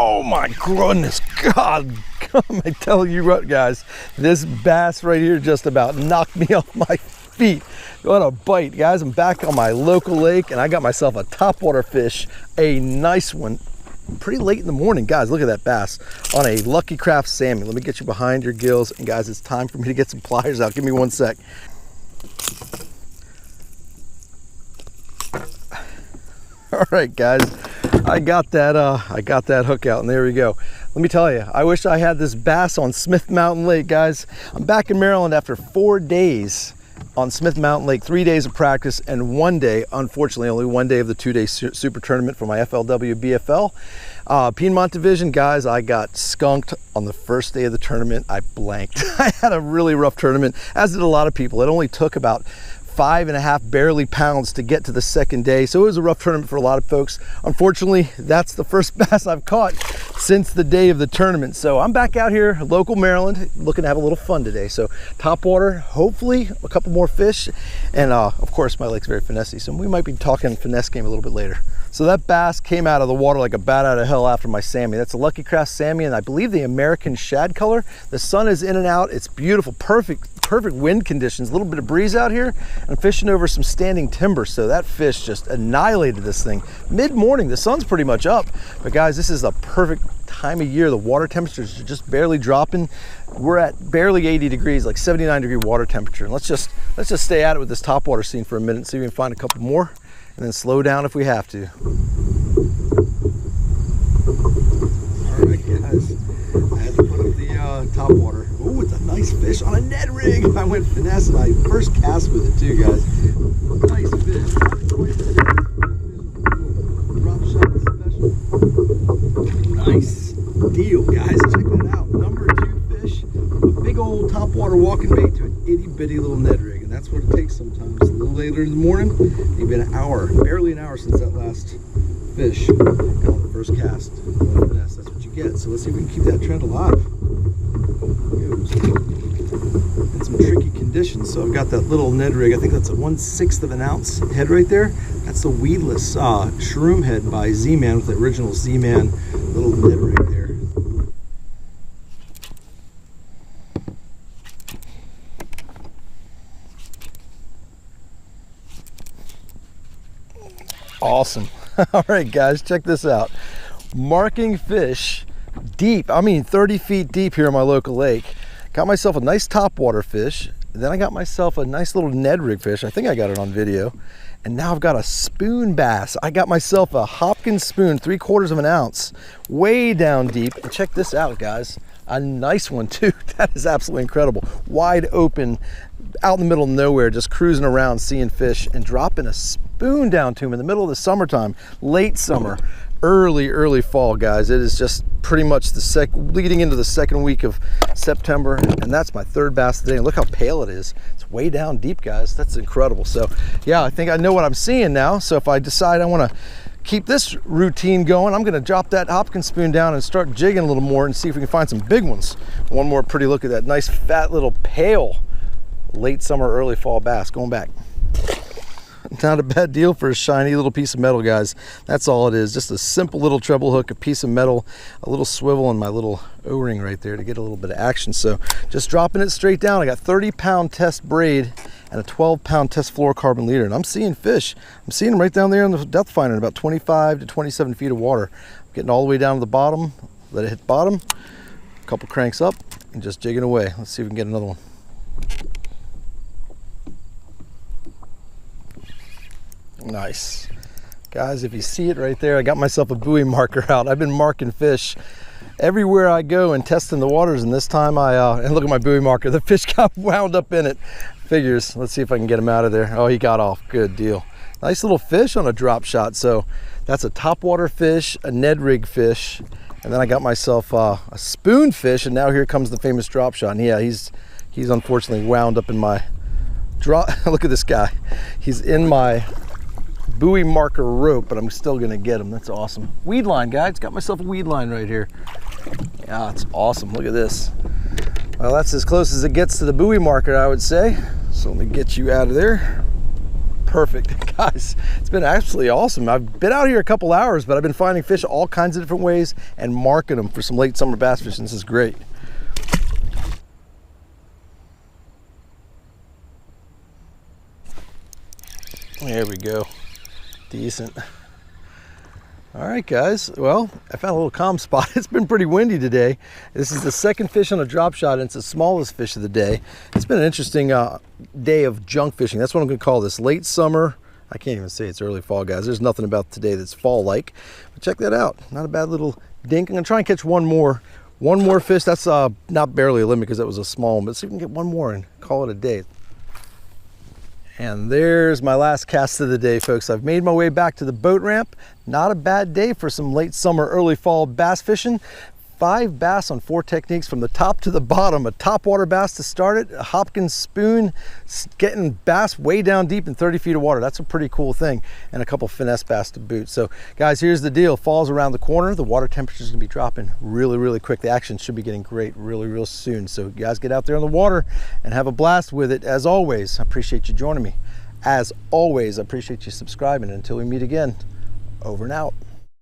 Oh my goodness, God, I tell you what, guys, this bass right here just about knocked me off my feet. What a bite, guys. I'm back on my local lake and I got myself a topwater fish, a nice one, pretty late in the morning. Guys, look at that bass on a Lucky Craft salmon. Let me get you behind your gills, and guys, it's time for me to get some pliers out. Give me one sec. All right, guys, I got that hook out, and there we go. Let me tell you, I wish I had this bass on Smith Mountain Lake, guys. I'm back in Maryland after 4 days on Smith Mountain Lake, 3 days of practice and 1 day, unfortunately, only 1 day of the 2-day super tournament for my FLW BFL. Piedmont Division, guys, I got skunked on the first day of the tournament. I blanked. I had a really rough tournament, as did a lot of people. It only took about 5.5 barely pounds to get to the second day, so it was a rough tournament for a lot of folks. Unfortunately, that's the first bass I've caught since the day of the tournament. So I'm back out here, local Maryland, looking to have a little fun today. So topwater, hopefully a couple more fish, and of course my lake's very finessey, so we might be talking finesse game a little bit later. So that bass came out of the water like a bat out of hell after my Sammy. That's a Lucky Craft Sammy, and I believe the American shad color. The sun is in and out. It's beautiful, perfect wind conditions, a little bit of breeze out here. I'm fishing over some standing timber, so that fish just annihilated this thing. Mid-morning, the sun's pretty much up, but guys, this is the perfect time of year. The water temperatures are just barely dropping. We're at barely 80 degrees, like 79-degree water temperature. And let's just stay at it with this topwater scene for a minute and see if we can find a couple more, and then slow down if we have to. All right, guys, I had to put up the topwater. Oh, it's a nice fish on a Ned rig. I went finesse and I first cast with it too, guys. Nice fish. Drop shot special. Nice deal, guys. Check that out. Number 2 fish, a big old topwater walking bait to an itty bitty little Ned rig, and that's what it takes sometimes. A little later in the morning, maybe an hour, barely an hour since that last fish got on the first cast. Finesse, that's what you get. So let's see if we can keep that trend alive. In some tricky conditions. So I've got that little Ned rig. I think that's a 1/6 of an ounce head right there. That's the weedless shroom head by Z-Man, with the original Z-Man little Ned rig there. Awesome. All right, guys, check this out. Marking fish deep, I mean 30 feet deep here in my local lake. Got myself a nice topwater fish, then I got myself a nice little Ned rig fish. I think I got it on video. And now I've got a spoon bass. I got myself a Hopkins spoon, 3/4 of an ounce, way down deep. And check this out, guys. A nice one too. That is absolutely incredible. Wide open, out in the middle of nowhere, just cruising around, seeing fish, and dropping a spoon down to him in the middle of the summertime, late summer, early fall, guys. It is just pretty much leading into the second week of September, and that's my 3rd bass today. And look how pale it is. It's way down deep, guys. That's incredible. So yeah, I think I know what I'm seeing now. So if I decide I want to keep this routine going, I'm going to drop that Hopkins spoon down and start jigging a little more and see if we can find some big ones. One more pretty look at that nice fat little pale late summer, early fall bass. Going back. Not a bad deal for a shiny little piece of metal, guys. That's all it is. Just a simple little treble hook, a piece of metal, a little swivel, and my little O-ring right there to get a little bit of action. So just dropping it straight down. I got 30-pound test braid and a 12-pound test fluorocarbon leader, and I'm seeing fish. I'm seeing them right down there in the depth finder in about 25 to 27 feet of water. I'm getting all the way down to the bottom. Let it hit the bottom. A couple cranks up and just jigging away. Let's see if we can get another one. Nice. Guys, if you see it right there, I got myself a buoy marker out. I've been marking fish everywhere I go and testing the waters, and this time and look at my buoy marker. The fish got wound up in it. Figures. Let's see if I can get him out of there. Oh, he got off. Good deal. Nice little fish on a drop shot. So that's a topwater fish, a Ned rig fish, and then I got myself a spoon fish, and now here comes the famous drop shot. And yeah, he's unfortunately wound up in my drop. Look at this guy. He's in my buoy marker rope, but I'm still gonna get him. That's awesome. Weed line, guys. Got myself a weed line right here. Yeah, it's awesome. Look at this. Well, that's as close as it gets to the buoy marker, I would say. So let me get you out of there. Perfect. Guys, it's been absolutely awesome. I've been out here a couple hours, but I've been finding fish all kinds of different ways and marking them for some late summer bass fishing. This is great. There we go. Decent. All right, guys. Well, I found a little calm spot. It's been pretty windy today. This is the second fish on a drop shot, and it's the smallest fish of the day. It's been an interesting day of junk fishing. That's what I'm going to call this. Late summer. I can't even say it's early fall, guys. There's nothing about today that's fall-like. But check that out. Not a bad little dink. I'm going to try and catch one more fish. That's not barely a limit because that was a small one, but see if we can get one more and call it a day. And there's my last cast of the day, folks. I've made my way back to the boat ramp. Not a bad day for some late summer, early fall bass fishing. 5 bass on 4 techniques from the top to the bottom. A topwater bass to start it, a Hopkins spoon, getting bass way down deep in 30 feet of water. That's a pretty cool thing. And a couple finesse bass to boot. So guys, here's the deal. Fall's around the corner. The water temperature is gonna be dropping really, really quick. The action should be getting great really, real soon. So you guys get out there on the water and have a blast with it. As always, I appreciate you joining me. As always, I appreciate you subscribing. Until we meet again, over and out.